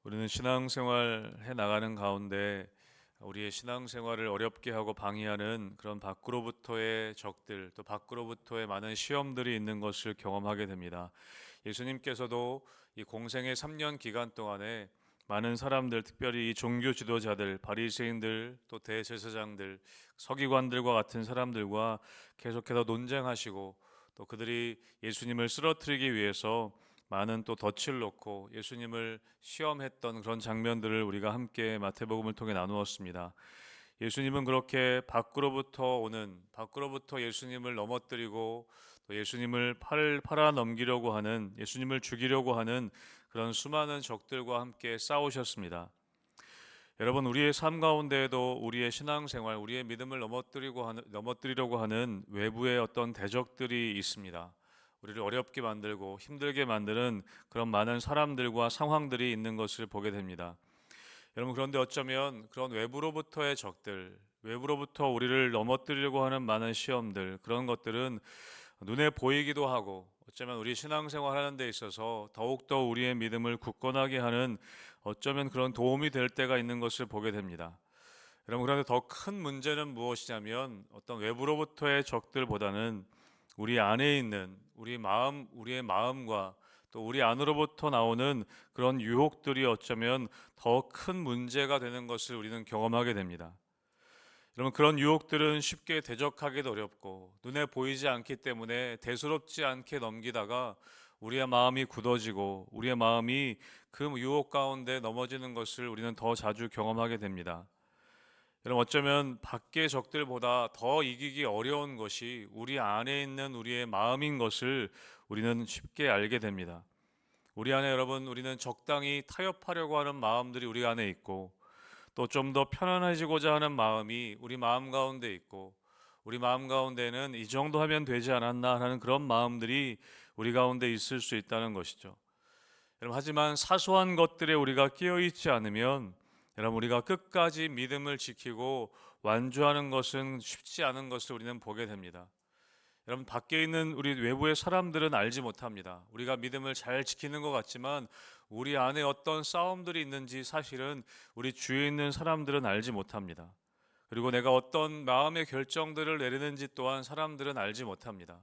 우리는 신앙생활 해 나가는 가운데 우리의 신앙생활을 어렵게 하고 방해하는 그런 밖으로부터의 적들, 또 밖으로부터의 많은 시험들이 있는 것을 경험하게 됩니다. 예수님께서도 이 공생의 3년 기간 동안에 많은 사람들, 특별히 이 종교 지도자들, 바리새인들, 또 대제사장들, 서기관들과 같은 사람들과 계속해서 논쟁하시고, 또 그들이 예수님을 쓰러뜨리기 위해서 많은 또 덫을 놓고 예수님을 시험했던 그런 장면들을 우리가 함께 마태복음을 통해 나누었습니다. 예수님은 그렇게 밖으로부터 예수님을 넘어뜨리고 또 예수님을 팔아 넘기려고 하는, 예수님을 죽이려고 하는 그런 수많은 적들과 함께 싸우셨습니다. 여러분, 우리의 삶 가운데에도 우리의 신앙생활, 우리의 믿음을 넘어뜨리려고 하는 외부의 어떤 대적들이 있습니다. 우리를 어렵게 만들고 힘들게 만드는 그런 많은 사람들과 상황들이 있는 것을 보게 됩니다. 여러분, 그런데 어쩌면 그런 외부로부터의 적들, 외부로부터 우리를 넘어뜨리려고 하는 많은 시험들, 그런 것들은 눈에 보이기도 하고 어쩌면 우리 신앙생활 하는 데 있어서 더욱더 우리의 믿음을 굳건하게 하는, 어쩌면 그런 도움이 될 때가 있는 것을 보게 됩니다. 여러분, 그런데 더 큰 문제는 무엇이냐면 어떤 외부로부터의 적들보다는 우리 안에 있는 우리의 마음과 또 우리 안으로부터 나오는 그런 유혹들이 어쩌면 더 큰 문제가 되는 것을 우리는 경험하게 됩니다. 여러분, 그런 유혹들은 쉽게 대적하기도 어렵고 눈에 보이지 않기 때문에 대수롭지 않게 넘기다가 우리의 마음이 굳어지고 우리의 마음이 그 유혹 가운데 넘어지는 것을 우리는 더 자주 경험하게 됩니다. 여러분, 어쩌면 밖의 적들보다 더 이기기 어려운 것이 우리 안에 있는 우리의 마음인 것을 우리는 쉽게 알게 됩니다. 우리 안에, 여러분, 우리는 적당히 타협하려고 하는 마음들이 우리 안에 있고, 또 좀 더 편안해지고자 하는 마음이 우리 마음 가운데 있고, 우리 마음 가운데는 이 정도 하면 되지 않았나 하는 그런 마음들이 우리 가운데 있을 수 있다는 것이죠. 여러분, 하지만 사소한 것들에 우리가 끼어 있지 않으면, 여러분, 우리가 끝까지 믿음을 지키고 완주하는 것은 쉽지 않은 것을 우리는 보게 됩니다. 여러분, 밖에 있는 우리 외부의 사람들은 알지 못합니다. 우리가 믿음을 잘 지키는 것 같지만 우리 안에 어떤 싸움들이 있는지 사실은 우리 주위에 있는 사람들은 알지 못합니다. 그리고 내가 어떤 마음의 결정들을 내리는지 또한 사람들은 알지 못합니다.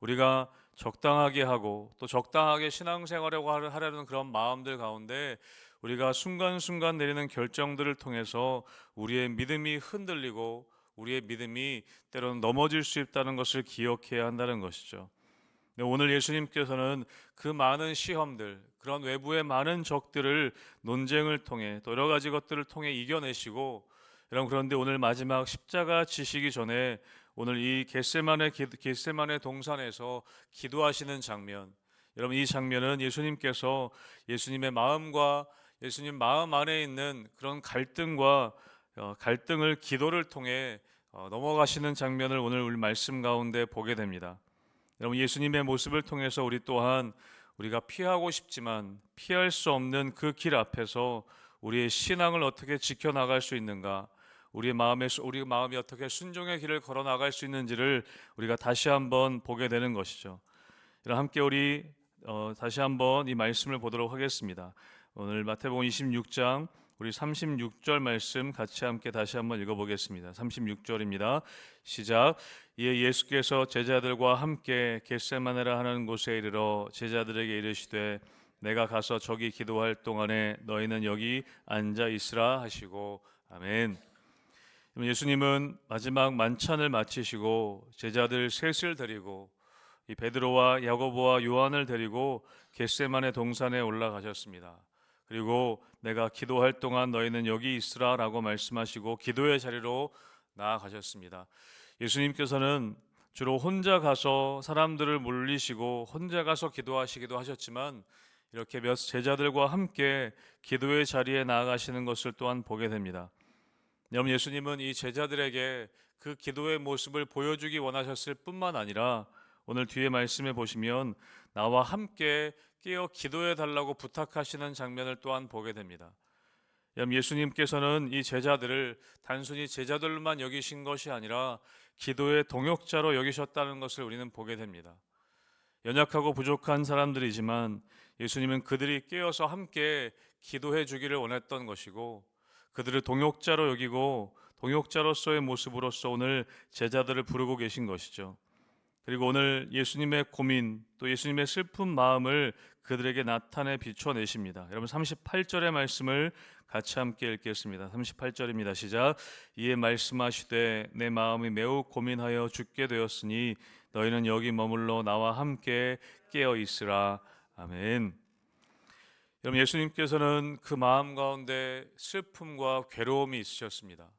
우리가 적당하게 하고 또 적당하게 신앙생활을 하려는 그런 마음들 가운데 우리가 순간순간 내리는 결정들을 통해서 우리의 믿음이 흔들리고 우리의 믿음이 때로는 넘어질 수 있다는 것을 기억해야 한다는 것이죠. 네, 오늘 예수님께서는 그 많은 시험들, 그런 외부의 많은 적들을 논쟁을 통해 또 여러 가지 것들을 통해 이겨내시고, 여러분, 그런데 오늘 마지막 십자가 지시기 전에 오늘 이 겟세마네 동산에서 기도하시는 장면, 여러분, 이 장면은 예수님의 마음과 예수님 마음 안에 있는 그런 갈등을 기도를 통해 넘어가시는 장면을 오늘 우리 말씀 가운데 보게 됩니다. 여러분, 예수님의 모습을 통해서 우리 또한 우리가 피하고 싶지만 피할 수 없는 그 길 앞에서 우리의 신앙을 어떻게 지켜나갈 수 있는가, 우리 마음이 어떻게 순종의 길을 걸어 나갈 수 있는지를 우리가 다시 한번 보게 되는 것이죠. 여러분, 함께 우리 다시 한번 이 말씀을 보도록 하겠습니다. 오늘 마태복음 26장 우리 36절 말씀 같이 함께 다시 한번 읽어보겠습니다. 36절입니다. 시작. 이에 예수께서 제자들과 함께 겟세마네라 하는 곳에 이르러 제자들에게 이르시되 내가 가서 저기 기도할 동안에 너희는 여기 앉아 있으라 하시고. 아멘. 예수님은 마지막 만찬을 마치시고 제자들 셋을 데리고 이 베드로와 야고보와 요한을 데리고 겟세마네 동산에 올라가셨습니다. 그리고 내가 기도할 동안 너희는 여기 있으라라고 말씀하시고 기도의 자리로 나아가셨습니다. 예수님께서는 주로 혼자 가서 사람들을 물리시고 혼자 가서 기도하시기도 하셨지만 이렇게 몇 제자들과 함께 기도의 자리에 나아가시는 것을 또한 보게 됩니다. 여러분, 예수님은 이 제자들에게 그 기도의 모습을 보여주기 원하셨을 뿐만 아니라 오늘 뒤에 말씀해 보시면 나와 함께 깨어 기도해 달라고 부탁하시는 장면을 또한 보게 됩니다. 여러분, 예수님께서는 이 제자들을 단순히 제자들만 여기신 것이 아니라 기도의 동역자로 여기셨다는 것을 우리는 보게 됩니다. 연약하고 부족한 사람들이지만 예수님은 그들이 깨어서 함께 기도해 주기를 원했던 것이고 그들을 동역자로 여기고 동역자로서의 모습으로서 오늘 제자들을 부르고 계신 것이죠. 그리고 오늘 예수님의 고민 또 예수님의 슬픈 마음을 그들에게 나타내 비춰내십니다. 여러분 38절의 말씀을 같이 함께 읽겠습니다. 38절입니다. 시작. 이에 말씀하시되 내 마음이 매우 고민하여 죽게 되었으니 너희는 여기 머물러 나와 함께 깨어 있으라. 아멘. 여러분 예수님께서는 그 마음 가운데 슬픔과 괴로움이 있으셨습니다.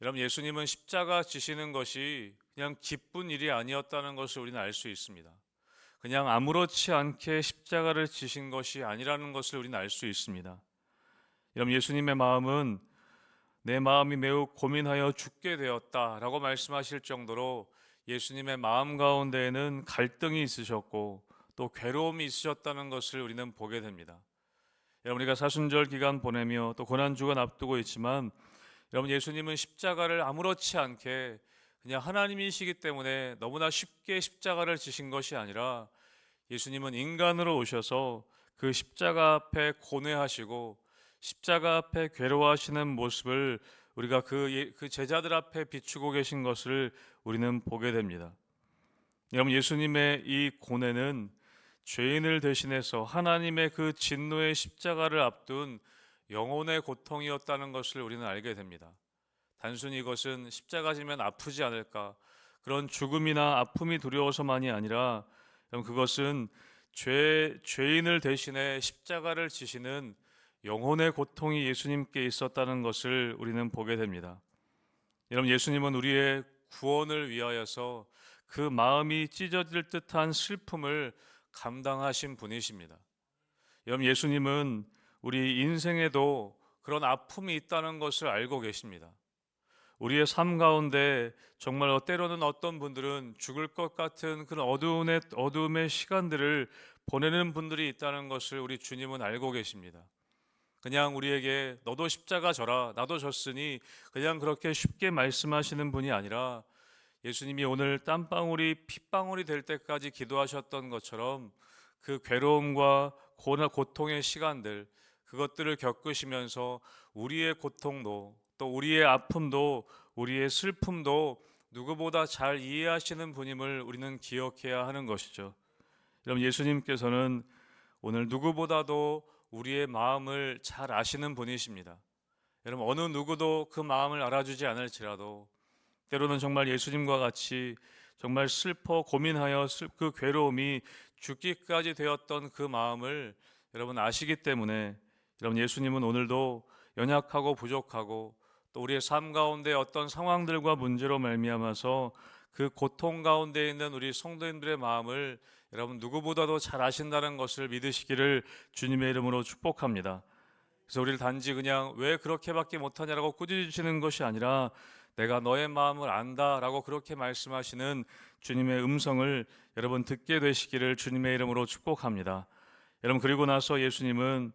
여러분 예수님은 십자가 지시는 것이 그냥 기쁜 일이 아니었다는 것을 우리는 알 수 있습니다. 그냥 아무렇지 않게 십자가를 지신 것이 아니라는 것을 우리는 알 수 있습니다. 여러분 예수님의 마음은 내 마음이 매우 고민하여 죽게 되었다라고 말씀하실 정도로 예수님의 마음 가운데에는 갈등이 있으셨고 또 괴로움이 있으셨다는 것을 우리는 보게 됩니다. 여러분 우리가 사순절 기간 보내며 또 고난주간 앞두고 있지만 여러분 예수님은 십자가를 아무렇지 않게 그냥 하나님이시기 때문에 너무나 쉽게 십자가를 지신 것이 아니라 예수님은 인간으로 오셔서 그 십자가 앞에 고뇌하시고 십자가 앞에 괴로워하시는 모습을 우리가 그 제자들 앞에 비추고 계신 것을 우리는 보게 됩니다. 여러분 예수님의 이 고뇌는 죄인을 대신해서 하나님의 그 진노의 십자가를 앞둔 영혼의 고통이었다는 것을 우리는 알게 됩니다. 단순히 이것은 십자가 지면 아프지 않을까 그런 죽음이나 아픔이 두려워서만이 아니라 그것은 죄인을 대신해 십자가를 지시는 영혼의 고통이 예수님께 있었다는 것을 우리는 보게 됩니다. 여러분 예수님은 우리의 구원을 위하여서 그 마음이 찢어질 듯한 슬픔을 감당하신 분이십니다. 여러분 예수님은 우리 인생에도 그런 아픔이 있다는 것을 알고 계십니다. 우리의 삶 가운데 정말 때로는 어떤 분들은 죽을 것 같은 그런 어두움의 시간들을 보내는 분들이 있다는 것을 우리 주님은 알고 계십니다. 그냥 우리에게 너도 십자가 져라 나도 졌으니 그냥 그렇게 쉽게 말씀하시는 분이 아니라 예수님이 오늘 땀방울이 핏방울이 될 때까지 기도하셨던 것처럼 그 괴로움과 고통의 시간들 그것들을 겪으시면서 우리의 고통도 또 우리의 아픔도 우리의 슬픔도 누구보다 잘 이해하시는 분임을 우리는 기억해야 하는 것이죠. 여러분 예수님께서는 오늘 누구보다도 우리의 마음을 잘 아시는 분이십니다. 여러분 어느 누구도 그 마음을 알아주지 않을지라도 때로는 정말 예수님과 같이 정말 슬퍼 고민하여 그 괴로움이 죽기까지 되었던 그 마음을 여러분 아시기 때문에 여러분 예수님은 오늘도 연약하고 부족하고 또 우리의 삶 가운데 어떤 상황들과 문제로 말미암아서 그 고통 가운데 있는 우리 성도님들의 마음을 여러분 누구보다도 잘 아신다는 것을 믿으시기를 주님의 이름으로 축복합니다. 그래서 우리를 단지 그냥 왜 그렇게밖에 못하냐라고 꾸짖으시는 것이 아니라 내가 너의 마음을 안다라고 그렇게 말씀하시는 주님의 음성을 여러분 듣게 되시기를 주님의 이름으로 축복합니다. 여러분 그리고 나서 예수님은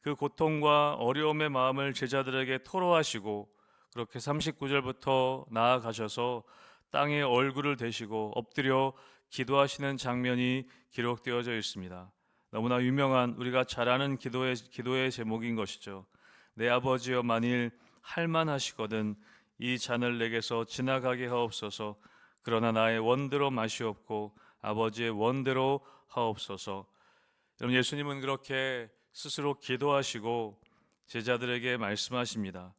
그 고통과 어려움의 마음을 제자들에게 토로하시고 그렇게 39절부터 나아가셔서 땅에 얼굴을 대시고 엎드려 기도하시는 장면이 기록되어져 있습니다. 너무나 유명한 우리가 잘 아는 기도의 제목인 것이죠. 내 아버지여 만일 할만하시거든 이 잔을 내게서 지나가게 하옵소서. 그러나 나의 원대로 마시옵고 아버지의 원대로 하옵소서. 여러분 예수님은 그렇게 스스로 기도하시고 제자들에게 말씀하십니다.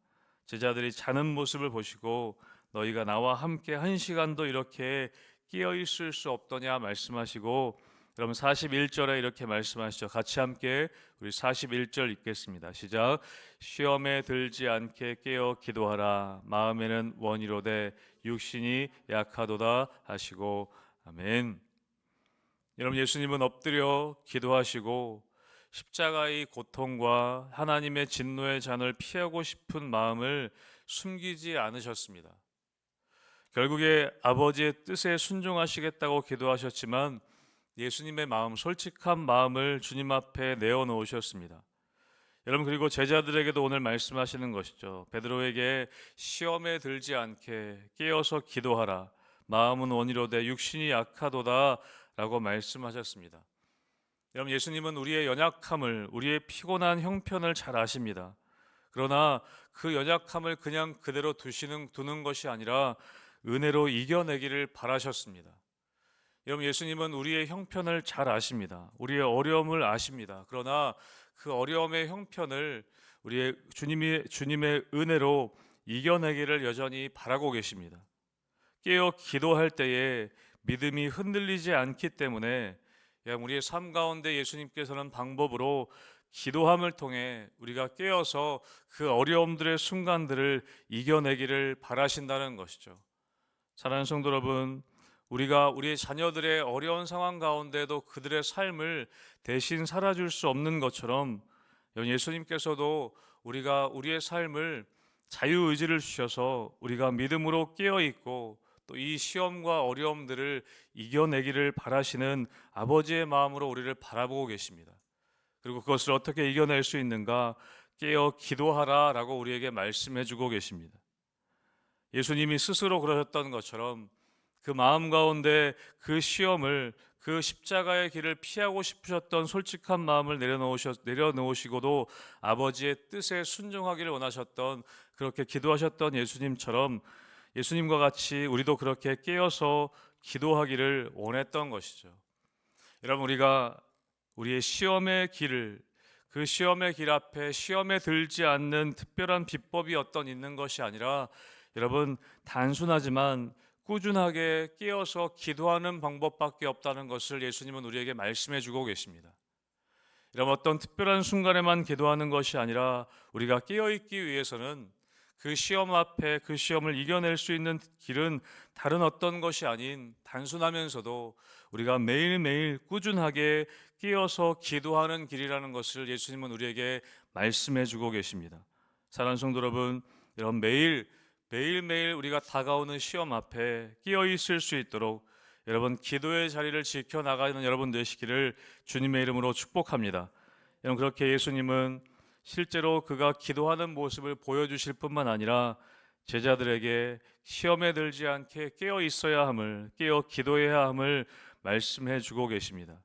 제자들이 자는 모습을 보시고 너희가 나와 함께 한 시간도 이렇게 깨어 있을 수 없더냐 말씀하시고 여러분 41절에 이렇게 말씀하시죠. 같이 함께 우리 41절 읽겠습니다. 시작. 시험에 들지 않게 깨어 기도하라. 마음에는 원이로되 육신이 약하도다 하시고 아멘. 여러분 예수님은 엎드려 기도하시고 십자가의 고통과 하나님의 진노의 잔을 피하고 싶은 마음을 숨기지 않으셨습니다. 결국에 아버지의 뜻에 순종하시겠다고 기도하셨지만 예수님의 마음, 솔직한 마음을 주님 앞에 내어놓으셨습니다. 여러분 그리고 제자들에게도 오늘 말씀하시는 것이죠. 베드로에게 시험에 들지 않게 깨어서 기도하라. 마음은 원이로되 육신이 약하도다 라고 말씀하셨습니다. 여러분, 예수님은 우리의 연약함을, 우리의 피곤한 형편을 잘 아십니다. 그러나 그 연약함을 그냥 그대로 두는 것이 아니라 은혜로 이겨내기를 바라셨습니다. 여러분, 예수님은 우리의 형편을 잘 아십니다. 우리의 어려움을 아십니다. 그러나 그 어려움의 형편을 우리의 주님의 은혜로 이겨내기를 여전히 바라고 계십니다. 깨어 기도할 때에 믿음이 흔들리지 않기 때문에 우리의 삶 가운데 예수님께서는 방법으로 기도함을 통해 우리가 깨어서 그 어려움들의 순간들을 이겨내기를 바라신다는 것이죠. 사랑하는 성도 여러분, 우리가 우리의 자녀들의 어려운 상황 가운데도 그들의 삶을 대신 살아줄 수 없는 것처럼 예수님께서도 우리가 우리의 삶을 자유의지를 주셔서 우리가 믿음으로 깨어있고 또 이 시험과 어려움들을 이겨내기를 바라시는 아버지의 마음으로 우리를 바라보고 계십니다. 그리고 그것을 어떻게 이겨낼 수 있는가? 깨어 기도하라 라고 우리에게 말씀해 주고 계십니다. 예수님이 스스로 그러셨던 것처럼 그 마음 가운데 그 시험을, 그 십자가의 길을 피하고 싶으셨던 솔직한 마음을 내려놓으시고도 아버지의 뜻에 순종하기를 원하셨던, 그렇게 기도하셨던 예수님처럼 예수님과 같이 우리도 그렇게 깨어서 기도하기를 원했던 것이죠. 여러분, 우리가 우리의 시험의 길을, 그 시험의 길 앞에 시험에 들지 않는 특별한 비법이 있는 것이 아니라 여러분, 단순하지만 꾸준하게 깨어서 기도하는 방법밖에 없다는 것을 예수님은 우리에게 말씀해 주고 계십니다. 여러분, 어떤 특별한 순간에만 기도하는 것이 아니라 우리가 깨어있기 위해서는 그 시험 앞에 그 시험을 이겨낼 수 있는 길은 다른 어떤 것이 아닌 단순하면서도 우리가 매일매일 꾸준하게 깨어서 기도하는 길이라는 것을 예수님은 우리에게 말씀해 주고 계십니다. 사랑하는 성도 여러분, 매일매일 우리가 다가오는 시험 앞에 끼어 있을 수 있도록 여러분, 기도의 자리를 지켜나가는 여러분 되시기를 주님의 이름으로 축복합니다. 여러분, 그렇게 예수님은 실제로 그가 기도하는 모습을 보여주실 뿐만 아니라 제자들에게 시험에 들지 않게 깨어 있어야 함을, 깨어 기도해야 함을 말씀해 주고 계십니다.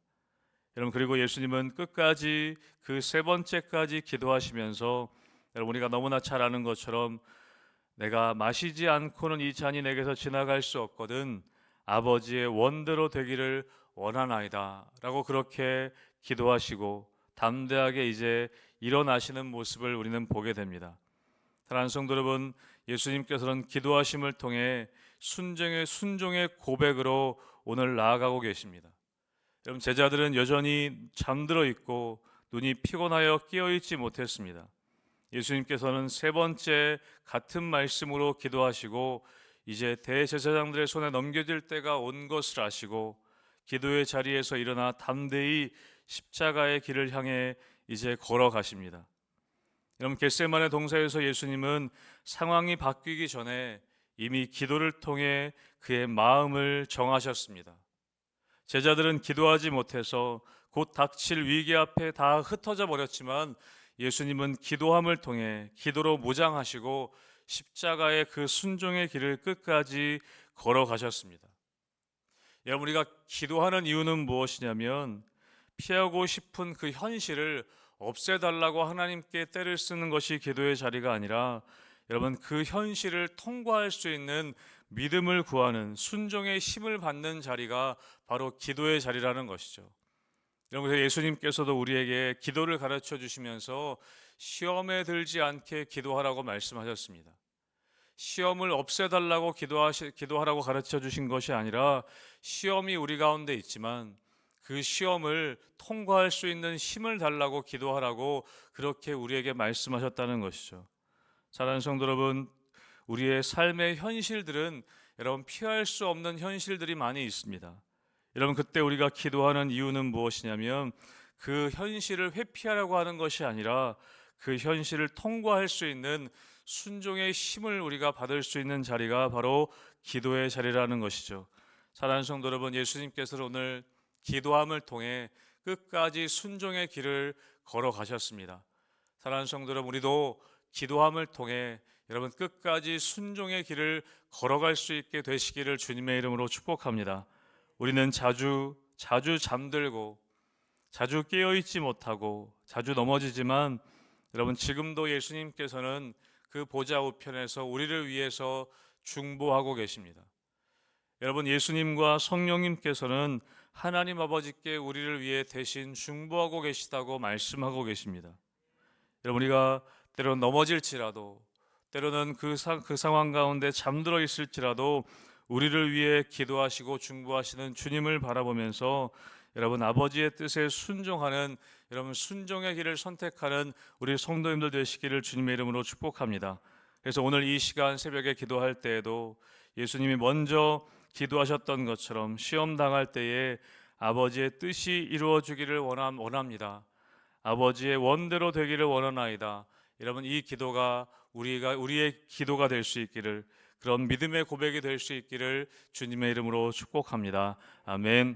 여러분, 그리고 예수님은 끝까지 그 세 번째까지 기도하시면서 여러분, 우리가 너무나 잘 아는 것처럼 내가 마시지 않고는 이 잔이 내게서 지나갈 수 없거든 아버지의 원대로 되기를 원하나이다 라고 그렇게 기도하시고 담대하게 이제 일어나시는 모습을 우리는 보게 됩니다. 사랑하는 성도 여러분, 예수님께서는 기도하심을 통해 순종의 고백으로 오늘 나아가고 계십니다. 여러분, 제자들은 여전히 잠들어 있고 눈이 피곤하여 깨어 있지 못했습니다. 예수님께서는 세 번째 같은 말씀으로 기도하시고 이제 대제사장들의 손에 넘겨질 때가 온 것을 아시고 기도의 자리에서 일어나 담대히 십자가의 길을 향해 이제 걸어가십니다. 여러분, 겟세마네 동산에서 예수님은 상황이 바뀌기 전에 이미 기도를 통해 그의 마음을 정하셨습니다. 제자들은 기도하지 못해서 곧 닥칠 위기 앞에 다 흩어져 버렸지만 예수님은 기도함을 통해 기도로 무장하시고 십자가의 그 순종의 길을 끝까지 걸어가셨습니다. 여러분, 우리가 기도하는 이유는 무엇이냐면 피하고 싶은 그 현실을 없애달라고 하나님께 때를 쓰는 것이 기도의 자리가 아니라 여러분, 그 현실을 통과할 수 있는 믿음을 구하는 순종의 힘을 받는 자리가 바로 기도의 자리라는 것이죠. 여러분, 그래서 예수님께서도 우리에게 기도를 가르쳐 주시면서 시험에 들지 않게 기도하라고 말씀하셨습니다. 시험을 없애달라고 기도하라고 가르쳐 주신 것이 아니라 시험이 우리 가운데 있지만 그 시험을 통과할 수 있는 힘을 달라고 기도하라고 그렇게 우리에게 말씀하셨다는 것이죠. 사랑하는 성도 여러분, 우리의 삶의 현실들은 여러분 피할 수 없는 현실들이 많이 있습니다. 여러분, 그때 우리가 기도하는 이유는 무엇이냐면 그 현실을 회피하려고 하는 것이 아니라 그 현실을 통과할 수 있는 순종의 힘을 우리가 받을 수 있는 자리가 바로 기도의 자리라는 것이죠. 사랑하는 성도 여러분, 예수님께서는 오늘 기도함을 통해 끝까지 순종의 길을 걸어가셨습니다. 사랑하는 성도 여러분, 우리도 기도함을 통해 여러분 끝까지 순종의 길을 걸어갈 수 있게 되시기를 주님의 이름으로 축복합니다. 우리는 자주 잠들고 자주 깨어 있지 못하고 자주 넘어지지만 여러분 지금도 예수님께서는 그 보좌 우편에서 우리를 위해서 중보하고 계십니다. 여러분 예수님과 성령님께서는 하나님 아버지께 우리를 위해 대신 중보하고 계시다고 말씀하고 계십니다. 여러분 우리가 때로는 넘어질지라도 때로는 그 상황 가운데 잠들어 있을지라도 우리를 위해 기도하시고 중보하시는 주님을 바라보면서 여러분 아버지의 뜻에 순종하는 여러분 순종의 길을 선택하는 우리 성도님들 되시기를 주님의 이름으로 축복합니다. 그래서 오늘 이 시간 새벽에 기도할 때에도 예수님이 먼저 기도하셨던 것처럼 시험 당할 때에 아버지의 뜻이 이루어지기를 원합니다. 아버지의 원대로 되기를 원하나이다. 여러분 이 기도가 우리의 기도가 될 수 있기를, 그런 믿음의 고백이 될 수 있기를 주님의 이름으로 축복합니다. 아멘.